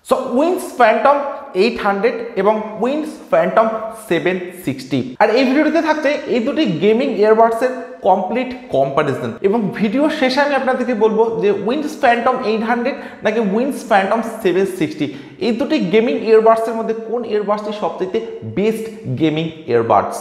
So wins Phantom 800 এবং wins Phantom 760 আর এই ভিডিওতে থাকছে এই দুটি গেমিং ইয়ারবাডসের কমপ্লিট কম্পারিজন এবং ভিডিও শেষে আমি আপনাদেরকে বলবো যে উইন্স ফ্যান্টম 800 নাকি উইন্স ফ্যান্টম 760 এই দুটি গেমিং ইয়ারবাডসের মধ্যে কোন ইয়ারবাডসটি সবথেকে বেস্ট গেমিং ইয়ারবাডস।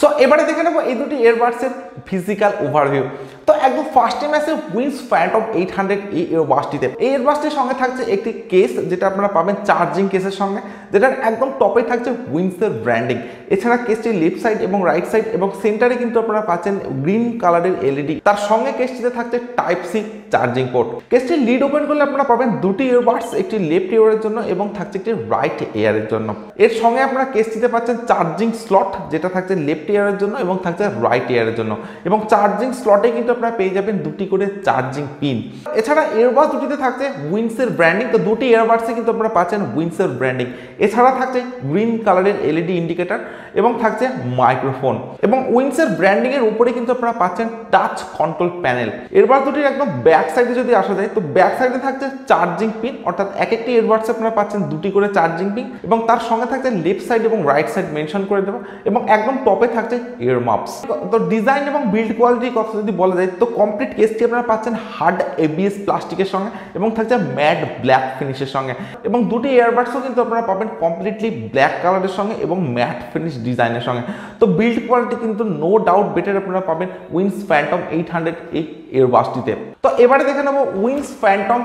সো এবারে দেখে নেব এই দুটি ইয়ারবাডসের ফিজিক্যাল ওভারভিউ। তো একদম ফার্স্ট টাইম আছে উইন্স ফ্যান্টম 800 এই ইয়ারবাডসটিতে। এই ইয়ারবাডসটির সঙ্গে থাকছে একটি কেস যেটা আপনারা পাবেন চার্জিং কেসের সঙ্গে, যেটার একদম টপে থাকছে উইন্সের ব্র্যান্ডিং। এছাড়া কেসটির লেফট সাইড এবং রাইট সাইড এবং সেন্টারে কিন্তু আপনারা পাচ্ছেন গ্রিন কালারের এলইডি। তার সঙ্গে কেসটিতে থাকছে টাইপ সি চার্জিং পোর্ট। কেসটির লিড ওপেন করলে আপনারা পাবেন দুটি ইয়ারবাডস, একটি লেফট ইয়ারের জন্য এবং থাকছে একটি রাইট ইয়ারের জন্য। এর সঙ্গে আপনারা কেসটিতে পাচ্ছেন চার্জিং স্লট যেটা থাকছে লেফট ইয়ারের জন্য এবং থাকছে রাইট ইয়ারের জন্য, এবং চার্জিং স্লটে কিন্তু আপনারা পেয়ে যাবেন দুটি করে চার্জিং পিন। এছাড়া ইয়ারবাডস দুটিতে থাকছে উইন্সের ব্র্যান্ডিং, তো দুটি ইয়ারবাডসে কিন্তু আপনারা পাচ্ছেন উইন্সের ব্র্যান্ডিং। এছাড়া থাকছে গ্রিন কালারের এলইডি ইন্ডিকেটর এবং থাকছে মাইক্রোফোন, এবং উইন্সের ব্র্যান্ডিং এর উপরে কিন্তু আপনারা পাচ্ছেন টাচ কন্ট্রোল প্যানেল। ইয়ারবাডস দুটির একদম ব্যাক সাইডে যদি আসা যায় তো ব্যাক সাইডে থাকছে চার্জিং পিন, অর্থাৎ এক একটি ইয়ারবাডসে আপনারা পাচ্ছেন দুটি করে চার্জিং পিন, এবং তার সঙ্গে থাকছে লেফট সাইড এবং রাইট সাইড মেনশন করে দেবো, এবং একদম টপে থাকছে ইয়ার মাপস। তো ডিজাইন এবং বিল্ড কোয়ালিটির কথা যদি বলা যায় তো কমপ্লিট কেসটি আপনারা পাচ্ছেন হার্ড এবিএস প্লাস্টিকের সঙ্গে এবং থাকছে ম্যাট ব্ল্যাক ফিনিশের সঙ্গে, এবং দুটি ইয়ারবাডসও কিন্তু আপনারা পাবেন কমপ্লিটলি ব্ল্যাক কালারের সঙ্গে এবং ম্যাট ফিনিশ ডিজাইনের সঙ্গে। তো বিল্ড কোয়ালিটি কিন্তু নো ডাউট বেটার আপনারা পাবেন উইন্স ফ্যান্টম 800 এই ইয়ারবাডসটিতে। তো এবারে দেখে নেব উইন্স ফ্যান্টম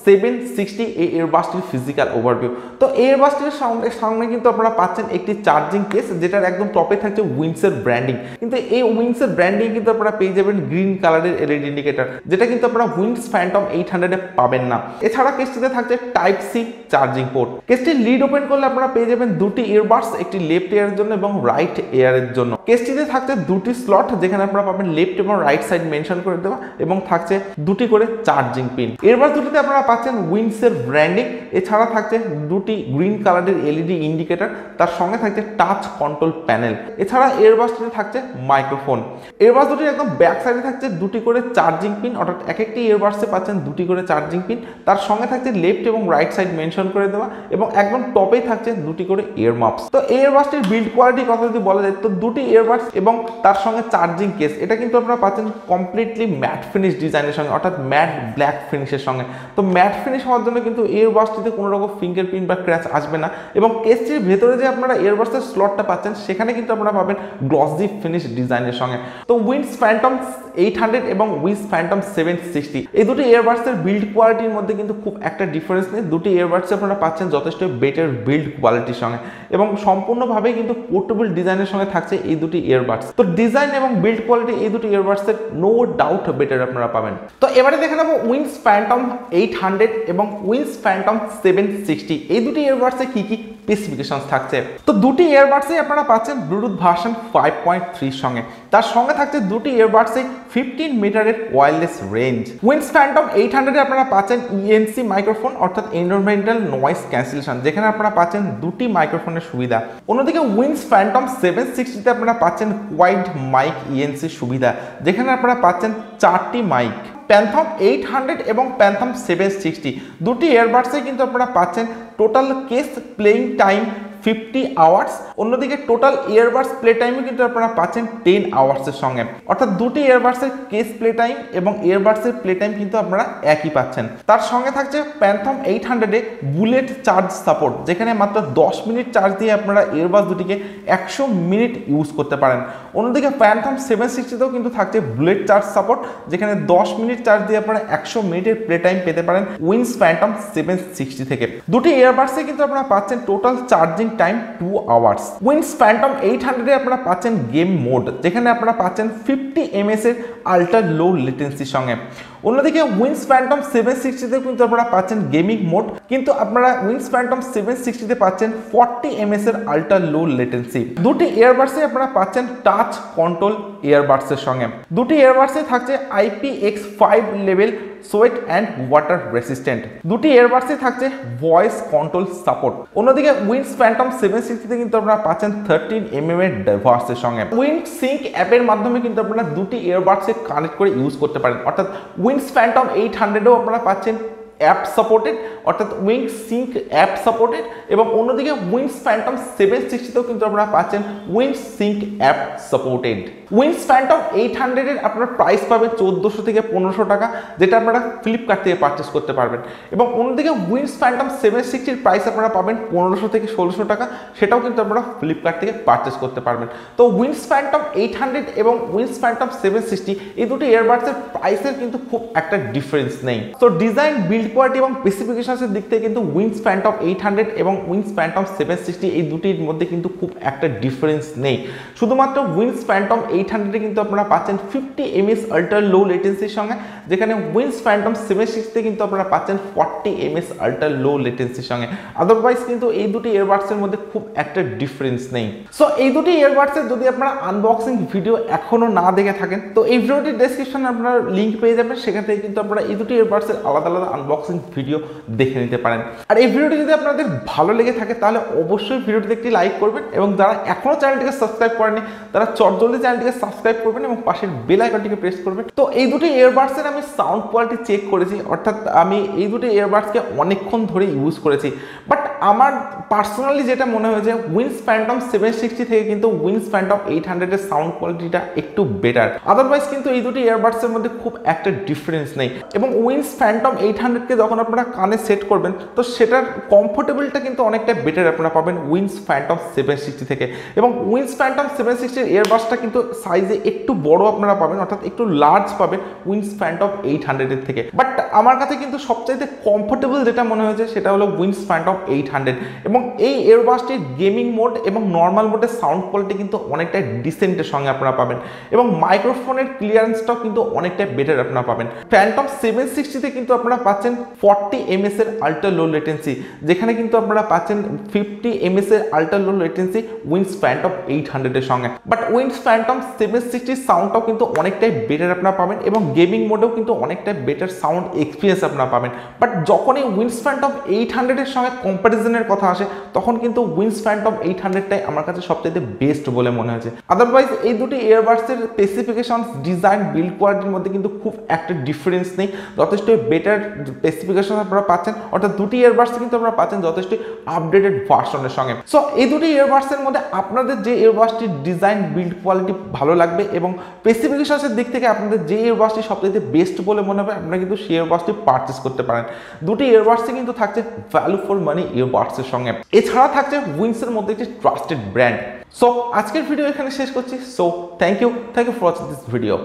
760 এই ইয়ারবাডসটির ফিজিক্যাল ওভারভিউ। তো এই ইয়ারবাডসটির সামনে কিন্তু আপনারা পাচ্ছেন একটি চার্জিং কেস যেটার একদম টপে থাকছে উইন্সের ব্র্যান্ডিং, কিন্তু এই উইন্সের ব্র্যান্ডিং কিন্তু আপনারা পেয়ে যাবেন গ্রিন কালারের এলইডি ইন্ডিকেটর, যেটা কিন্তু আপনারা উইন্স ফ্যান্টম 800 এ পাবেন না। এছাড়া কেসটিতে থাকছে টাইপ সি চার্জিং পোর্ট। কেসটির লিড ওপেন করলে আপনারা পেয়ে যাবেন দুটি ইয়ারবাডস, একটি লেফট ইয়ারের জন্য এবং রাইট ইয়ারের জন্য। কেসটিতে থাকছে দুটি স্লট যেখানে আপনারা পাবেন লেফট এবং রাইট সাইড মেনশন করে দেওয়া, এবং থাকছে দুটি করে চার্জিং পিন। ইয়ারবাডস দুটিতে আপনারা পাচ্ছেন উইন্সের ব্র্যান্ডিং, এছাড়া থাকছে দুটি গ্রিন কালারের এলইডি ইন্ডিকেটর, তার সঙ্গে থাকছে টাচ কন্ট্রোল প্যানেল। এছাড়া ইয়ারবাডসটিতে থাকছে মাইক্রোফোন। ইয়ারবাডস দুটির একদম ব্যাক সাইডে থাকছে দুটি করে চার্জিং পিন, অর্থাৎ এক একটি ইয়ারবাডসে পাচ্ছেন দুটি করে চার্জিং পিন, তার সঙ্গে থাকছে লেফট এবং রাইট সাইড মেনশন করে দেওয়া, এবং একদম টপেই থাকছে দুটি করে ইয়ার মাপস। তো এই ইয়ারবাডসটির বিল্ড কোয়ালিটির কথা যদি বলা যায় তো দুটি ইয়ারবাডস এবং তার সঙ্গে চার্জিং কেস এটা কিন্তু আপনারা পাচ্ছেন কমপ্লিটলি ম্যাট ফিনিশ ডিজাইনের সঙ্গে, অর্থাৎ ম্যাট ব্ল্যাক ফিনিশের সঙ্গে। তো ম্যাট ফিনিশ হওয়ার জন্য কিন্তু এই ইয়ারবাডসটিতে কোনো রকম ফিঙ্গারপ্রিন্ট বা ক্র্যাচ আসবে না, এবং কেসটির ভেতরে যে আপনারা ইয়ারবাডসের স্লটটা পাচ্ছেন সেখানে কিন্তু আপনারা পাবেন গ্লসি ফিনিশ ডিজাইনের সঙ্গে। তো উইন্স ফ্যান্টম 800 এবং উইন্স ফ্যান্টম 760 এই দুটি ইয়ারবাডসের বিল্ড কোয়ালিটির মধ্যে কিন্তু খুব একটা ডিফারেন্স নেই। দুটি ইয়ারবাডস আপনারা পাচ্ছেন যথেষ্ট বেটার বিল্ড কোয়ালিটির সঙ্গে, এবং সম্পূর্ণভাবে কিন্তু পোর্টেবল ডিজাইনের সঙ্গে থাকছে এই দুটি ইয়ারবাডস। তো ডিজাইন এবং বিল্ড কোয়ালিটি এই দুটি ইয়ারবাডসের নো ডাউট বেটার আপনারা পাবেন। তো এবারে দেখে নেব উইন্স ফ্যান্টম 800 এবং উইন্স ফ্যান্টম 760 এই দুটি ইয়ারবাডসে কি কি স্পেসিফিকেশনস থাকছে। তো দুটি ইয়ারবাডসে আপনারা পাচ্ছেন ব্লুটুথ ভার্সন 5.3 সঙ্গে, তার সঙ্গে থাকছে দুটি ইয়ারবাডসে 15 মিটারের ওয়্যারলেস রেঞ্জ। উইন্স ফ্যান্টম 800 এ আপনারা পাচ্ছেন ইএনসি মাইক্রোফোন, অর্থাৎ এনভায়রনমেন্টাল নয়েজ ক্যান্সেলেশন, যেখানে আপনারা পাচ্ছেন দুটি মাইক্রোফোনের সুবিধা। অন্যদিকে উইন্স ফ্যান্টম 760 তে আপনারা পাচ্ছেন কোয়াড মাইক ইএনসি সুবিধা, যেখানে আপনারা পাচ্ছেন 4টি মাইক। প্যান্থম 800 এবং প্যান্থম 760 দুটি ইয়ারবাডসে কিন্তু আপনারা পাচ্ছেন total case playing time 50 hours, অন্যদিকে টোটাল ইয়ারবাডস প্লে টাইমও কিন্তু আপনারা পাচ্ছেন 10 আওয়ার্সের সঙ্গে, অর্থাৎ দুটি ইয়ারবাডসের কেস প্লে টাইম এবং ইয়ারবাডসের প্লে টাইম কিন্তু আপনারা একই পাচ্ছেন। তার সঙ্গে থাকছে প্যান্থম 800 এ বুলেট চার্জ সাপোর্ট, যেখানে মাত্র 10 মিনিট চার্জ দিয়ে আপনারা ইয়ারবাডস দুটিকে 100 মিনিট ইউজ করতে পারেন। অন্যদিকে প্যান্থম 760 তেও কিন্তু থাকছে বুলেট চার্জ সাপোর্ট, যেখানে 10 মিনিট চার্জ দিয়ে আপনারা 100 মিনিটের প্লে টাইম পেতে পারেন উইন্স ফ্যান্টম 760 থেকে। দুটি ইয়ারবাডসে কিন্তু আপনারা পাচ্ছেন total charging time 2 hours. Wings Phantom 800 এ আপনারা পাচ্ছেন গেম মোড, যেখানে আপনারা পাচ্ছেন 50 ms এর আল্ট্রা লো লেটেন্সির সঙ্গে। অন্যদিকে উইন্স ফ্যান্টম 760 তে কিন্তু আপনারা পাচ্ছেন গেমিং মোড, কিন্তু আপনারা উইন্স ফ্যান্টম 760 তে পাচ্ছেন 40 ms এর আল্ট্রা লো লেটেন্সি। দুটি ইয়ারবাডসে আপনারা পাচ্ছেন টাচ কন্ট্রোল ইয়ারবাডসের সঙ্গে। দুটি ইয়ারবাডসে থাকছে IPX5 level sweat and water resistant. দুটি ইয়ারবাডসে থাকছে ভয়েস কন্ট্রোল সাপোর্ট। অন্যদিকে উইন্স ফ্যান্টম 760 তে কিন্তু আপনারা পাচ্ছেন 13 mm এর ডাইভার্সের সঙ্গে। উইন্স সিঙ্ক অ্যাপের মাধ্যমে কিন্তু আপনারা দুটি ইয়ারবাডসে কানেক্ট করে ইউজ করতে পারেন, অর্থাৎ উইন্স ফ্যান্টম 800 এও আপনারা পাচ্ছেন অ্যাপ সাপোর্টেড, অর্থাৎ উইংস সিঙ্ক অ্যাপ সাপোর্টেড, এবং অন্যদিকে উইংস ফ্যান্টম 760তেও কিন্তু আপনারা পাচ্ছেন Wings sync app supported. Wings Phantom 800 এর আপনারা প্রাইস পাবেন 1400 থেকে 1500 টাকা, যেটা আপনারা ফ্লিপকার্ট থেকে পারচেস করতে পারবেন। এবং অন্যদিকে উইংস ফ্যান্টম 760 এর প্রাইস আপনারা পাবেন 1500 থেকে 1600 টাকা, সেটাও কিন্তু আপনারা ফ্লিপকার্ট থেকে পারচেস করতে পারবেন। তো উইংস ফ্যান্টম 800 এবং উইংস ফ্যান্টম 760 এই দুটি ইয়ারবাডসের প্রাইসের কিন্তু খুব একটা ডিফারেন্স নেই। তো ডিজাইন, বিল্ড কোয়ালিটি এবং স্পেসিফিকেশনসের দিক থেকে কিন্তু উইংস ফ্যান্টম 800 এবং উইংস ফ্যান্টম 760 এই দুটির মধ্যে কিন্তু খুব একটা ডিফারেন্স নেই। শুধুমাত্র উইংস ফ্যান্টম 800 কিন্তু আপনারা পাচ্ছেন 50 mAh আল্ট্রা লো লেটেন্সির সঙ্গে, যেখানে উইংস ফ্যান্টম 760 কিন্তু আপনারা পাচ্ছেন 40 mAh আল্ট্রা লো লেটেন্সির সঙ্গে। আদারওয়াইজ কিন্তু এই দুটি ইয়ারবাডসের মধ্যে খুব একটা ডিফারেন্স নেই। সো এই দুটি ইয়ারবাডসের যদি আপনারা আনবক্সিং ভিডিও এখনো না দেখে থাকেন, তো এই ভিডিওটির ডেসক্রিপশনে আপনারা লিঙ্ক পেয়ে যাবেন, সেখান থেকে কিন্তু আপনারা এই দুটি ইয়ারবাডসের আলাদা আলাদা আনবক্সিং ভিডিও দেখে নিতে পারেন। আর এই ভিডিওটি যদি আপনাদের ভালো লেগে থাকে তাহলে অবশ্যই ভিডিওটিতে একটি লাইক করবেন, এবং যারা এখনো চ্যানেলটিকে সাবস্ক্রাইব করেনি তারা চটজলদি চ্যানেলটিকে সাবস্ক্রাইব করবেন এবং পাশের বেল আইকনটিকে প্রেস করবেন। তো এই দুটি ইয়ারবাডসের আমি সাউন্ড কোয়ালিটি চেক করেছি, অর্থাৎ আমি এই দুটি ইয়ারবাডসকে অনেকক্ষণ ধরে ইউজ করেছি, বাট আমার পার্সোনালি যেটা মনে হয়েছে উইংস ফ্যান্টম 760 থেকে কিন্তু উইংস ফ্যান্টম 800 এর সাউন্ড কোয়ালিটিটা একটু বেটার। আদারওয়াইজ কিন্তু এই দুটি ইয়ারবাডসের মধ্যে খুব একটা ডিফারেন্স নেই। এবং উইংস ফ্যান্টম 800 কে যখন আপনারা কানে সেট করবেন তো সেটার কমফোর্টেবলটা কিন্তু অনেকটা বেটার আপনারা পাবেন উইংস ফ্যান্টম 760 থেকে। এবং উইংস ফ্যান্টম 760 এর ইয়ারবাডসটা কিন্তু সাইজে একটু বড় আপনারা পাবেন, অর্থাৎ একটু লার্জ পাবেন উইংস ফ্যান্টম 800 এর থেকে। বাট আমার কাছে কিন্তু সবচাইতে কমফোর্টেবল যেটা মনে হয়েছে সেটা হলো উইংস ফ্যান্টম 800। এবং এই ইয়ারবাডসটির গেমিং মোড এবং নর্মাল মোডের সাউন্ড কোয়ালিটি কিন্তু অনেকটা ডিসেন্টের সঙ্গে আপনারা পাবেন, এবং মাইক্রোফোনের ক্লিয়ারেন্সটাও কিন্তু অনেকটা বেটার আপনারা পাবেন। ফ্যান্টম 760 তে কিন্তু আপনারা পাচ্ছেন 40 mAh এর আল্ট্রা লো লেটেন্সি, যেখানে কিন্তু আপনারা পাচ্ছেন 50 mAh এর ultra low latency wings Phantom 800 এর সঙ্গে। বাট উইংস ফ্যান্টম 760 সাউন্ডটাও কিন্তু অনেকটাই বেটার আপনারা পাবেন, এবং গেমিং মোডেও কিন্তু অনেকটাই বেটার সাউন্ড এক্সপিরিয়েন্স আপনারা পাবেন। বাট যখনই উইংস ফ্যান্টম 800 এর সঙ্গে কম্পারিজনের কথা আসে তখন কিন্তু উইংস ফ্যান্টম 800টাই আমার কাছে সবচেয়ে বেস্ট বলে মনে হয়েছে। আদারওয়াইজ এই দুটি ইয়ারবাডসের স্পেসিফিকেশন, ডিজাইন, বিল্ড কোয়ালিটির মধ্যে কিন্তু খুব একটা ডিফারেন্স নেই, যথেষ্ট বেটার স্পেসিফিকেশন আপনারা পাচ্ছেন, অর্থাৎ দুটি ইয়ারবাডস কিন্তু আপনারা পাচ্ছেন যথেষ্ট আপডেটেড ভার্সনের সঙ্গে। সো এই দুটি ইয়ারবাডসের মধ্যে আপনাদের যে ইয়ারবাডসটির ডিজাইন, বিল্ড কোয়ালিটি ভালো লাগবে এবং স্পেসিফিকেশনের দিক থেকে আপনাদের যে ইয়ারবাডসটি সবচেয়ে বেস্ট বলে মনে হবে আপনারা কিন্তু সেই ইয়ারবাডসটি পারচেস করতে পারেন। দুটি ইয়ারবাডসই কিন্তু থাকছে ভ্যালু ফর মানি ইয়ারবাডসের সঙ্গে, এছাড়া থাকছে উইংসের মধ্যে একটি ট্রাস্টেড ব্র্যান্ড। সো আজকের ভিডিও এখানে শেষ করছি। So thank you for watching this video.